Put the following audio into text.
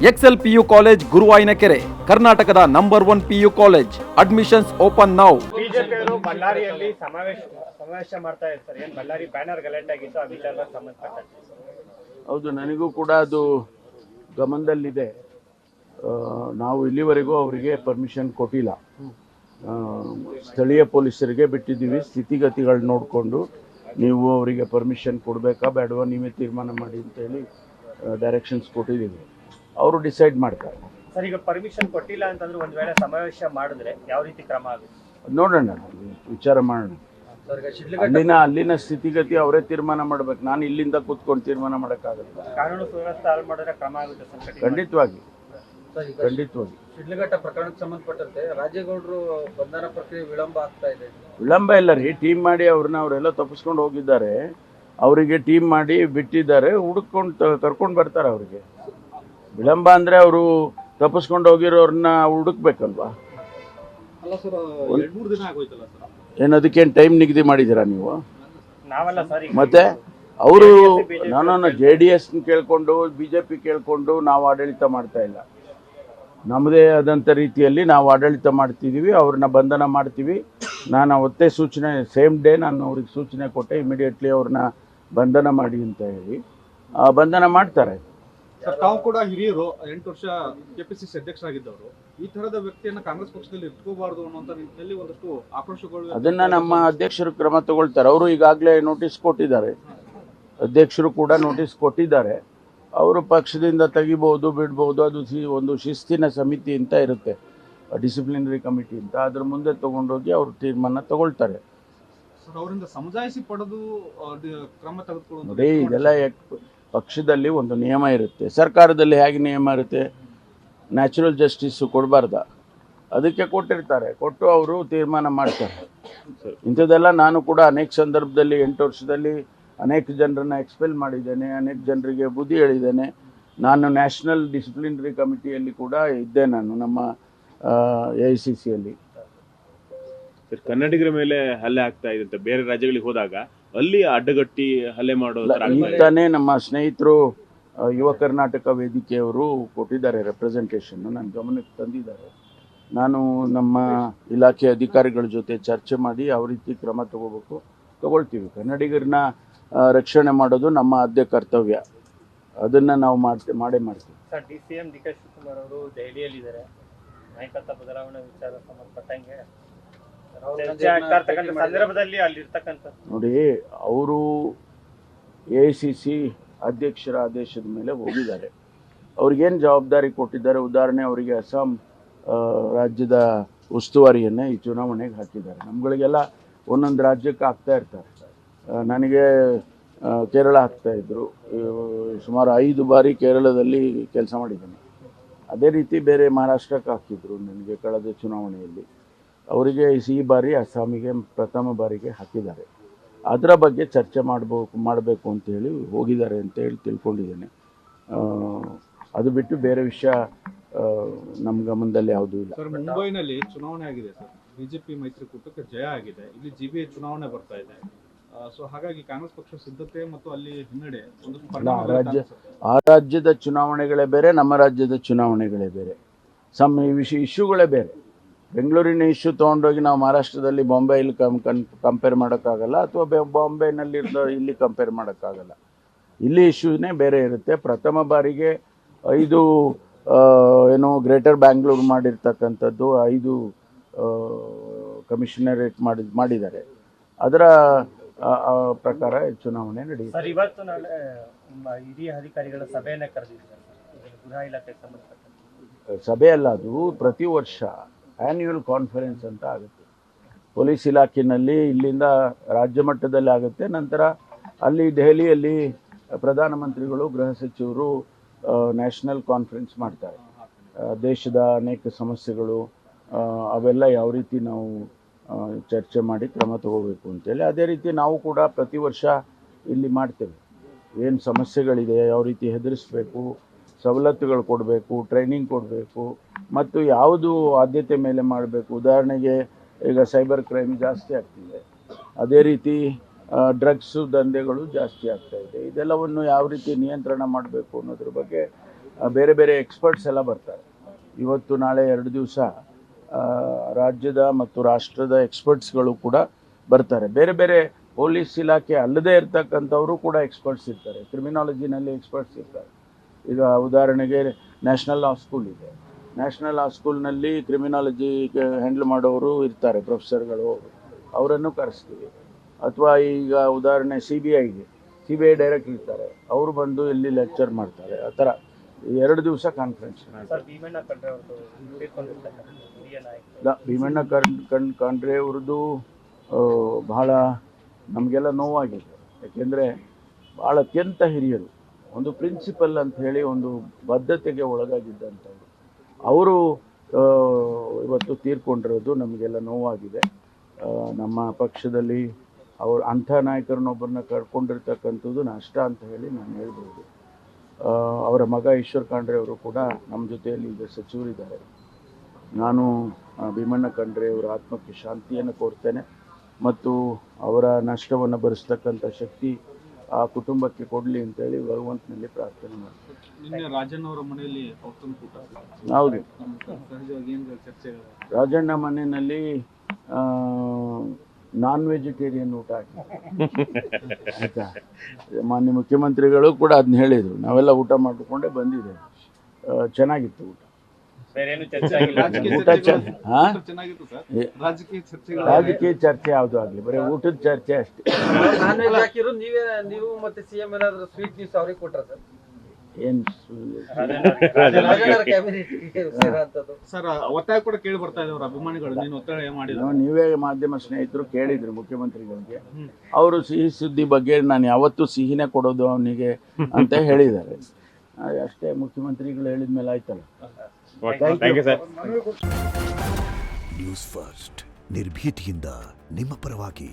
Excel PU college ಗುರುವಾಯಿನಕೆರೆ, ಕರ್ನಾಟಕದ number 1 PU college. Admissions open now. ಬಿಜೆಪಿಯವರು ಬಳ್ಳಾರಿಯಲ್ಲಿ ಸಮಾವೇಶ ಮಾಡ್ತಾ ಇರ್ತಾರೆ. ಏನು ಬಳ್ಳಾರಿ ಬ್ಯಾನರ್ ಗಲಾಟೆ ಆಗಿತ್ತು, ಆ ವಿಚಾರಕ್ಕೆ ಸಂಬಂಧಪಟ್ಟಂತೆ? ಹೌದು, ನನಗೂ ಕೂಡ ಅದು ಗಮನದಲ್ಲಿದೆ. ನಾವು ಇಲ್ಲಿವರೆಗೂ ಅವರಿಗೆ ಪರ್ಮಿಷನ್ ಕೊಟ್ಟಿಲ್ಲ. ಸ್ಥಳೀಯ ಪೊಲೀಸರಿಗೆ ಬಿಟ್ಟಿದ್ದೀವಿ. ಸ್ಥಿತಿಗತಿಗಳು ನೋಡಿಕೊಂಡು ನೀವು ಅವರಿಗೆ ಪರ್ಮಿಷನ್ ಕೊಡಬೇಕಾ ಬೇಡವಾ ನೀವೇ ತೀರ್ಮಾನ ಮಾಡಿ ಅಂತೇಳಿ ಡೈರೆಕ್ಷನ್ಸ್ ಕೊಟ್ಟಿದ್ದೀವಿ. ಅವರು ಡಿಸೈಡ್ ಮಾಡ್ತಾರೆ. ಸರ್, ಈಗ ಪರ್ಮಿಷನ್ ಕೊಟ್ಟಿಲ್ಲ ಅಂತಂದ್ರೆ ಒಂದು ವೇಳೆ ಸಮಾವೇಶ ಮಾಡಿದ್ರೆ ಯಾವ ರೀತಿ ಕ್ರಮ ಆಗುತ್ತೆ? ನೋಡೋಣ, ವಿಚಾರ ಮಾಡೋಣ. ಅಲ್ಲಿನ ಸ್ಥಿತಿಗತಿ ಅವರೇ ತೀರ್ಮಾನ ಮಾಡ್ಬೇಕು. ನಾನು ಇಲ್ಲಿಂದ ಕೂತ್ಕೊಂಡು ತೀರ್ಮಾನ ಮಾಡೋಕ್ಕಾಗಲ್ಲ. ಕಾನೂನು ಸುವ್ಯವಸ್ಥೆ ಹಾಳು ಮಾಡಿದ್ರೆ ಕ್ರಮ ಆಗುತ್ತೆ ಸರ್? ಖಂಡಿತವಾಗಿ. ಶಿಡ್ಲಘಟ್ಟ ಪ್ರಕರಣಕ್ಕೆ ಸಂಬಂಧಪಟ್ಟಂತೆ ರಾಜೇಗೌಡರು ಬಂಧನ ಪ್ರಕ್ರಿಯೆ ವಿಳಂಬ ಆಗ್ತಾ ಇದೆ. ವಿಳಂಬ ಇಲ್ಲ ರೀ, ಟೀಮ್ ಮಾಡಿ ಅವರೆಲ್ಲ ತಪ್ಪಿಸ್ಕೊಂಡು ಹೋಗಿದ್ದಾರೆ. ಅವರಿಗೆ ಟೀಮ್ ಮಾಡಿ ಬಿಟ್ಟಿದ್ದಾರೆ, ಹುಡುಕೊಂಡು ಕರ್ಕೊಂಡು ಬರ್ತಾರೆ. ಅವರಿಗೆ ವಿಳಂಬ ಅಂದರೆ ಅವರು ತಪ್ಪಿಸ್ಕೊಂಡು ಹೋಗಿರೋರನ್ನ ಹುಡುಕ್ಬೇಕಲ್ವಾ? ಅಲ್ಲ ಸರ್, 2-3 ದಿನ ಆಗೋಯ್ತಲ್ಲ ಸರ್. ಏನು ಅದಕ್ಕೇನು ಟೈಮ್ ನಿಗದಿ ಮಾಡಿದ್ದೀರಾ ನೀವು? ನಾವಲ್ಲ ಸರ್. ಮತ್ತೆ ಅವರು ನಾನು JDS ಕೇಳ್ಕೊಂಡು BJP ಕೇಳ್ಕೊಂಡು ನಾವು ಆಡಳಿತ ಮಾಡ್ತಾ ಇಲ್ಲ. ನಮ್ಮದೇ ಆದಂಥ ರೀತಿಯಲ್ಲಿ ನಾವು ಆಡಳಿತ ಮಾಡ್ತಿದ್ದೀವಿ. ಅವ್ರನ್ನ ಬಂಧನ ಮಾಡ್ತೀವಿ. ನಾನು ಅವತ್ತೇ ಸೂಚನೆ, ಸೇಮ್ ಡೇ ನಾನು ಅವ್ರಿಗೆ ಸೂಚನೆ ಕೊಟ್ಟೆ, ಇಮಿಡಿಯೇಟ್ಲಿ ಅವ್ರನ್ನ ಬಂಧನ ಮಾಡಿ ಅಂತ ಹೇಳಿ. ಬಂಧನ ಮಾಡ್ತಾರೆ. ಸರ್, ತಾವು ಕೂಡ ಹಿರಿಯರು, 8 ವರ್ಷ KPCC ಅಧ್ಯಕ್ಷರಾಗಿದ್ದವರು. ಈ ತರದ ವ್ಯಕ್ತಿಯನ್ನು ಕಾಂಗ್ರೆಸ್ ಪಕ್ಷದಲ್ಲಿ ಇಟ್ಕೋಬಾರ್ದು ಅನ್ನುವಂಥ ನಿಟ್ಟಿನಲ್ಲಿ ಒಂದಷ್ಟು ಆಕ್ರೋಶಗಳು. ಅದನ್ನ ನಮ್ಮ ಅಧ್ಯಕ್ಷರು ಕ್ರಮ ತಗೊಳ್ತಾರೆ. ಅವರು ಈಗಾಗಲೇ ನೋಟಿಸ್ ಕೊಟ್ಟಿದ್ದಾರೆ. ಅಧ್ಯಕ್ಷರು ಕೂಡ ನೋಟಿಸ್ ಕೊಟ್ಟಿದ್ದಾರೆ. ಅವರು ಪಕ್ಷದಿಂದ ತೆಗಿಬಹುದು, ಬಿಡ್ಬೋದು. ಅದು ಒಂದು ಶಿಸ್ತಿನ ಸಮಿತಿ ಅಂತ ಇರುತ್ತೆ, ಡಿಸಿಪ್ಲಿನರಿ ಕಮಿಟಿ ಅಂತ. ಅದ್ರ ಮುಂದೆ ತಗೊಂಡೋಗಿ ಅವರು ತೀರ್ಮಾನ ತಗೊಳ್ತಾರೆ. ಸರ್, ಅವರಿಂದ ಸಮಜಾಯಿಸಿ ಪಡೆದು ಕ್ರಮ ತೆಗೆದುಕೊಳ್ಳುವುದು ನೋಡಿ, ಇದೆಲ್ಲ ಪಕ್ಷದಲ್ಲಿ ಒಂದು ನಿಯಮ ಇರುತ್ತೆ. ಸರ್ಕಾರದಲ್ಲಿ ಹೇಗೆ ನಿಯಮ ಇರುತ್ತೆ? ನ್ಯಾಚುರಲ್ ಜಸ್ಟಿಸ್ ಕೊಡಬಾರ್ದ? ಅದಕ್ಕೆ ಕೊಟ್ಟಿರ್ತಾರೆ. ಕೊಟ್ಟು ಅವರು ತೀರ್ಮಾನ ಮಾಡ್ತಾರೆ. ಇಂಥದ್ದೆಲ್ಲ ನಾನು ಕೂಡ ಅನೇಕ ಸಂದರ್ಭದಲ್ಲಿ 8 ವರ್ಷದಲ್ಲಿ ಅನೇಕ ಜನರನ್ನು ಎಕ್ಸ್ಪೆಲ್ ಮಾಡಿದ್ದೇನೆ, ಅನೇಕ ಜನರಿಗೆ ಬುದ್ಧಿ ಹೇಳಿದ್ದೇನೆ. ನಾನು ನ್ಯಾಷನಲ್ ಡಿಸಿಪ್ಲಿನರಿ ಕಮಿಟಿಯಲ್ಲಿ ಕೂಡ ಇದ್ದೆ. ನಾನು ನಮ್ಮ AICCಯಲ್ಲಿ. ಕನ್ನಡಿಗರ ಮೇಲೆ ಹಲ್ಲೆ ಆಗ್ತಾ ಇದೆ ಅಂತ ಬೇರೆ ರಾಜ್ಯಗಳಿಗೆ ಹೋದಾಗ ಅಲ್ಲಿ ಅಡ್ಡಗಟ್ಟಿ ಹಲ್ಲೆ ಮಾಡೋದು. ಈಗಾನೇ ನಮ್ಮ ಸ್ನೇಹಿತರು ಯುವ ಕರ್ನಾಟಕ ವೇದಿಕೆಯವರು ಕೊಟ್ಟಿದ್ದಾರೆ ರೆಪ್ರೆಸೆಂಟೇಷನ್, ನನ್ನ ಗಮನಕ್ಕೆ ತಂದಿದ್ದಾರೆ. ನಾನು ನಮ್ಮ ಇಲಾಖೆ ಅಧಿಕಾರಿಗಳ ಜೊತೆ ಚರ್ಚೆ ಮಾಡಿ ಯಾವ ರೀತಿ ಕ್ರಮ ತಗೊಳ್ತೀವಿ. ಕನ್ನಡಿಗರನ್ನ ರಕ್ಷಣೆ ಮಾಡೋದು ನಮ್ಮ ಆದ್ಯ ಕರ್ತವ್ಯ. ಅದನ್ನು ನಾವು ಮಾಡೇ ಮಾಡ್ತೀವಿ. ಸರ್, DCM DK ಶಿವಕುಮಾರ್ ಅವರು ದೆಹಲಿಯಲ್ಲಿದ್ದಾರೆ. ನಾಯಕತ್ವ ಬದಲಾವಣೆ ವಿಚಾರ ಸಂಬಂಧಪಟ್ಟಂಗೆ ಸಂದರ್ಭದಲ್ಲಿ ಅಲ್ಲಿರ್ತಕ್ಕಂಥ ನೋಡಿ, ಅವರು AICC ಅಧ್ಯಕ್ಷರ ಆದೇಶದ ಮೇಲೆ ಹೋಗಿದ್ದಾರೆ. ಅವ್ರಿಗೇನು ಜವಾಬ್ದಾರಿ ಕೊಟ್ಟಿದ್ದಾರೆ? ಉದಾಹರಣೆ, ಅವರಿಗೆ ಅಸ್ಸಾಂ ರಾಜ್ಯದ ಉಸ್ತುವಾರಿಯನ್ನು ಈ ಚುನಾವಣೆಗೆ ಹಾಕಿದ್ದಾರೆ. ನಮ್ಗಳಿಗೆಲ್ಲ ಒಂದೊಂದು ರಾಜ್ಯಕ್ಕೆ ಹಾಕ್ತಾ ಇರ್ತಾರೆ. ನನಗೆ ಕೇರಳ ಹಾಕ್ತಾಯಿದ್ರು. ಸುಮಾರು 5 ಬಾರಿ ಕೇರಳದಲ್ಲಿ ಕೆಲಸ ಮಾಡಿದ್ದೇನೆ. ಅದೇ ರೀತಿ ಬೇರೆ ಮಹಾರಾಷ್ಟ್ರಕ್ಕೆ ಹಾಕಿದ್ರು ನನಗೆ ಕಳೆದ ಚುನಾವಣೆಯಲ್ಲಿ. ಅವರಿಗೆ ಈ ಬಾರಿ ಅಸ್ಸಾಮಿಗೆ ಪ್ರಥಮ ಬಾರಿಗೆ ಹಾಕಿದ್ದಾರೆ. ಅದರ ಬಗ್ಗೆ ಚರ್ಚೆ ಮಾಡಬೇಕು ಅಂತೇಳಿ ಹೋಗಿದ್ದಾರೆ ಅಂತೇಳಿ ತಿಳ್ಕೊಂಡಿದ್ದೇನೆ. ಅದು ಬಿಟ್ಟು ಬೇರೆ ವಿಷಯ ನಮ್ಮ ಗಮನದಲ್ಲಿ ಯಾವುದೂ ಇಲ್ಲ. ಸರ್, ಮುಂಬೈನಲ್ಲಿ ಚುನಾವಣೆ ಆಗಿದೆ ಸರ್. BJP ಮೈತ್ರಿಕೂಟಕ್ಕೆ ಜಯ ಆಗಿದೆ. ಇಲ್ಲಿ GBA ಚುನಾವಣೆ ಬರ್ತಾ ಇದೆ. ಸೊ ಹಾಗಾಗಿ ಕಾಂಗ್ರೆಸ್ ಪಕ್ಷ ಸಿದ್ಧತೆ ಮತ್ತು ಅಲ್ಲಿ ಹಿನ್ನಡೆ ಆ ರಾಜ್ಯದ ಚುನಾವಣೆಗಳೇ ಬೇರೆ, ನಮ್ಮ ರಾಜ್ಯದ ಚುನಾವಣೆಗಳೇ ಬೇರೆ. ಇಶ್ಯೂಗಳೇ ಬೇರೆ. ಬೆಂಗಳೂರಿನ ಇಶ್ಯೂ ತೊಗೊಂಡೋಗಿ ನಾವು ಮಹಾರಾಷ್ಟ್ರದಲ್ಲಿ ಬಾಂಬೆಯಲ್ಲಿ ಕಂಪೇರ್ ಮಾಡೋಕ್ಕಾಗಲ್ಲ, ಅಥವಾ ಬಾಂಬೆನಲ್ಲಿ ಇಲ್ಲಿ ಕಂಪೇರ್ ಮಾಡೋಕ್ಕಾಗಲ್ಲ. ಇಲ್ಲಿ ಇಶ್ಯೂನೇ ಬೇರೆ ಇರುತ್ತೆ. ಪ್ರಥಮ ಬಾರಿಗೆ 5 ಗ್ರೇಟರ್ ಬ್ಯಾಂಗ್ಳೂರು ಮಾಡಿರ್ತಕ್ಕಂಥದ್ದು 5 ಕಮಿಷನರೇಟ್ ಮಾಡಿದ್ದಾರೆ. ಅದರ ಪ್ರಕಾರ ಚುನಾವಣೆ ನಡೆಯುತ್ತೆ. ಸರ್, ಇವತ್ತು ನಾಳೆ ಹಿರಿಯ ಅಧಿಕಾರಿಗಳ ಸಭೆಯನ್ನ ಕರೆದಿದ್ದಾರೆ. ಗೃಹ ಇಲಾಖೆಗೆ ಸಂಬಂಧಪಟ್ಟ ಸಭೆ ಅಲ್ಲ, ಅದು ಪ್ರತಿ ವರ್ಷ ಆ್ಯನ್ಯುವಲ್ ಕಾನ್ಫರೆನ್ಸ್ ಅಂತ ಆಗುತ್ತೆ. ಪೊಲೀಸ್ ಇಲಾಖೆಯಲ್ಲಿ ಇಲ್ಲಿಂದ ರಾಜ್ಯ ಮಟ್ಟದಲ್ಲಿ ಆಗುತ್ತೆ. ನಂತರ ಅಲ್ಲಿ ದೆಹಲಿಯಲ್ಲಿ ಪ್ರಧಾನಮಂತ್ರಿಗಳು, ಗೃಹ ಸಚಿವರು ನ್ಯಾಷನಲ್ ಕಾನ್ಫರೆನ್ಸ್ ಮಾಡ್ತಾರೆ. ದೇಶದ ಅನೇಕ ಸಮಸ್ಯೆಗಳು ಅವೆಲ್ಲ ಯಾವ ರೀತಿ ನಾವು ಚರ್ಚೆ ಮಾಡಿ ಕ್ರಮ ತಗೋಬೇಕು ಅಂತೇಳಿ. ಅದೇ ರೀತಿ ನಾವು ಕೂಡ ಪ್ರತಿ ವರ್ಷ ಇಲ್ಲಿ ಮಾಡ್ತೇವೆ. ಏನು ಸಮಸ್ಯೆಗಳಿದೆ, ಯಾವ ರೀತಿ ಹೆದರಿಸಬೇಕು, ಸವಲತ್ತುಗಳು ಕೊಡಬೇಕು, ಟ್ರೈನಿಂಗ್ ಕೊಡಬೇಕು, ಮತ್ತು ಯಾವುದು ಆದ್ಯತೆ ಮೇಲೆ ಮಾಡಬೇಕು. ಉದಾಹರಣೆಗೆ ಈಗ ಸೈಬರ್ ಕ್ರೈಮ್ ಜಾಸ್ತಿ ಆಗ್ತಿದೆ, ಅದೇ ರೀತಿ ಡ್ರಗ್ಸು ದಂಧೆಗಳು ಜಾಸ್ತಿ ಆಗ್ತಾ ಇದೆ. ಇದೆಲ್ಲವನ್ನು ಯಾವ ರೀತಿ ನಿಯಂತ್ರಣ ಮಾಡಬೇಕು ಅನ್ನೋದ್ರ ಬಗ್ಗೆ ಬೇರೆ ಬೇರೆ ಎಕ್ಸ್ಪರ್ಟ್ಸ್ ಎಲ್ಲ ಬರ್ತಾರೆ. ಇವತ್ತು ನಾಳೆ 2 ದಿವಸ ರಾಜ್ಯದ ಮತ್ತು ರಾಷ್ಟ್ರದ ಎಕ್ಸ್ಪರ್ಟ್ಸ್ಗಳು ಕೂಡ ಬರ್ತಾರೆ. ಬೇರೆ ಬೇರೆ ಪೊಲೀಸ್ ಇಲಾಖೆ ಅಲ್ಲದೇ ಇರ್ತಕ್ಕಂಥವರು ಕೂಡ ಎಕ್ಸ್ಪರ್ಟ್ಸ್ ಇರ್ತಾರೆ, ಕ್ರಿಮಿನಾಲಜಿನಲ್ಲಿ ಎಕ್ಸ್ಪರ್ಟ್ಸ್ ಇರ್ತಾರೆ. ಈಗ ಉದಾಹರಣೆಗೆ ನ್ಯಾಷನಲ್ ಲಾ ಸ್ಕೂಲ್ ಇದೆ, ನ್ಯಾಷನಲ್ ಲಾ ಸ್ಕೂಲ್ನಲ್ಲಿ ಕ್ರಿಮಿನಾಲಜಿಗೆ ಹ್ಯಾಂಡಲ್ ಮಾಡೋರು ಇರ್ತಾರೆ, ಪ್ರೊಫೆಸರ್ಗಳು, ಅವರನ್ನು ಕರೆಸ್ತೀವಿ. ಅಥವಾ ಈಗ ಉದಾಹರಣೆ ಸಿ ಬಿ ಐ ಡೈರೆಕ್ಟ್ ಇರ್ತಾರೆ, ಅವರು ಬಂದು ಇಲ್ಲಿ ಲೆಕ್ಚರ್ ಮಾಡ್ತಾರೆ. ಆ ಥರ 2 ದಿವಸ ಕಾನ್ಫರೆನ್ಸ್. ಸರ್ ಭೀಮಣ್ಣ ಖಂಡ್ರೆ ಅವ್ರದ್ದು ತೀರ್ಕೊಂಡಿರ್ತಾರೆ ಹಿರಿಯ ನಾಯಕ. ಭೀಮಣ್ಣ ಖಂಡ್ರೆ ಅವ್ರದ್ದು ಬಹಳ ನಮಗೆಲ್ಲ ನೋವಾಗಿದೆ. ಯಾಕೆಂದರೆ ಭಾಳ ಅತ್ಯಂತ ಹಿರಿಯರು, ಒಂದು ಪ್ರಿನ್ಸಿಪಲ್ ಅಂತ ಹೇಳಿ ಒಂದು ಬದ್ಧತೆಗೆ ಒಳಗಾಗಿದ್ದಂಥವ್ರು. ಅವರು ಇವತ್ತು ತೀರ್ಕೊಂಡಿರೋದು ನಮಗೆಲ್ಲ ನೋವಾಗಿದೆ. ನಮ್ಮ ಪಕ್ಷದಲ್ಲಿ ಅಂಥ ನಾಯಕರನ್ನೊಬ್ಬರನ್ನ ಕರ್ಕೊಂಡಿರ್ತಕ್ಕಂಥದ್ದು ನಷ್ಟ ಅಂತ ಹೇಳಿ ನಾನು ಹೇಳ್ಬೋದು. ಅವರ ಮಗ ಈಶ್ವರ್ ಖಂಡ್ರೆ ಅವರು ಕೂಡ ನಮ್ಮ ಜೊತೆಯಲ್ಲಿ ಈಗ ಸಚಿವರಿದ್ದಾರೆ. ನಾನು ಭೀಮಣ್ಣ ಖಂಡ್ರೆ ಅವರ ಆತ್ಮಕ್ಕೆ ಶಾಂತಿಯನ್ನು ಕೋರ್ತೇನೆ ಮತ್ತು ಅವರ ನಷ್ಟವನ್ನು ಭರಿಸ್ತಕ್ಕಂಥ ಶಕ್ತಿ ಆ ಕುಟುಂಬಕ್ಕೆ ಕೊಡಲಿ ಅಂತೇಳಿ ಭಗವಂತನಲ್ಲಿ ಪ್ರಾರ್ಥನೆ ಮಾಡ್ತೀನಿ. ನಿನ್ನೆ ರಾಜಣ್ಣ ಅವರ ಮನೆಯಲ್ಲಿ ಔತಣಕೂಟ. ಹೌದು, ಸಹಜವಾಗಿ ಏನು ಚರ್ಚೆಗಳು? ರಾಜಣ್ಣ ಮನೆಯಲ್ಲಿ ನಾನ್ ವೆಜಿಟೇರಿಯನ್ ಊಟ ಆಯ್ತಾ. ಮಾನ್ಯ ಮುಖ್ಯಮಂತ್ರಿಗಳು ಕೂಡ ಅದನ್ನ ಹೇಳಿದರು. ನಾವೆಲ್ಲ ಊಟ ಮಾಡಿಕೊಂಡೇ ಬಂದಿದೆ, ಚೆನ್ನಾಗಿತ್ತು ಊಟ. ಬೇರೇನು ಚರ್ಚೆ ಆಗಿಲ್ಲ. ಊಟ ಚೆನ್ನಾಗಿತ್ತು ಸರ್. ರಾಜಕೀಯ ಚರ್ಚೆಗಳು, ರಾಜಕೀಯ ಚರ್ಚೆ ಯಾವುದು ಆಗಲಿ, ಬರೀ ಊಟದ ಚರ್ಚೆ ಅಷ್ಟೇ. ನೀವು ಮತ್ತೆ ಸಿಎಂ ಏನಾದ್ರು ಸ್ವೀಟ್ ನ್ಯೂಸ್ ಅವ್ರಿಗೆ ಕೊಟ್ರ ಸರ್? ಏನು ಸರ್ ಒತ್ತಾಯ ಕೂಡ ಕೇಳಿ ಬರ್ತಾ ಇದೆ ಅವ್ರ ಅಭಿಮಾನಿಗಳು, ನೀನು ಒತ್ತಾಯ ಮಾಡಿದ್ರು. ನೀವೇ ಮಾಧ್ಯಮ ಸ್ನೇಹಿತರು ಕೇಳಿದ್ರಿ ಮುಖ್ಯಮಂತ್ರಿಗಳಿಗೆ, ಅವರು ಸಿಹಿ ಸುದ್ದಿ ಬಗ್ಗೆ ನಾನು ಯಾವತ್ತೂ ಸಿಹಿನೇ ಕೊಡೋದು ಅವನಿಗೆ ಅಂತ ಹೇಳಿದ್ದಾರೆ. ಅಷ್ಟೇ, ಮುಖ್ಯಮಂತ್ರಿಗಳು ಹೇಳಿದ ಮೇಲೆ ಆಯ್ತಲ್ಲ. Thank you sir. News first ನಿರ್ಭೀತಿಯಿಂದ ನಿಮ್ಮ ಪರವಾಗಿ.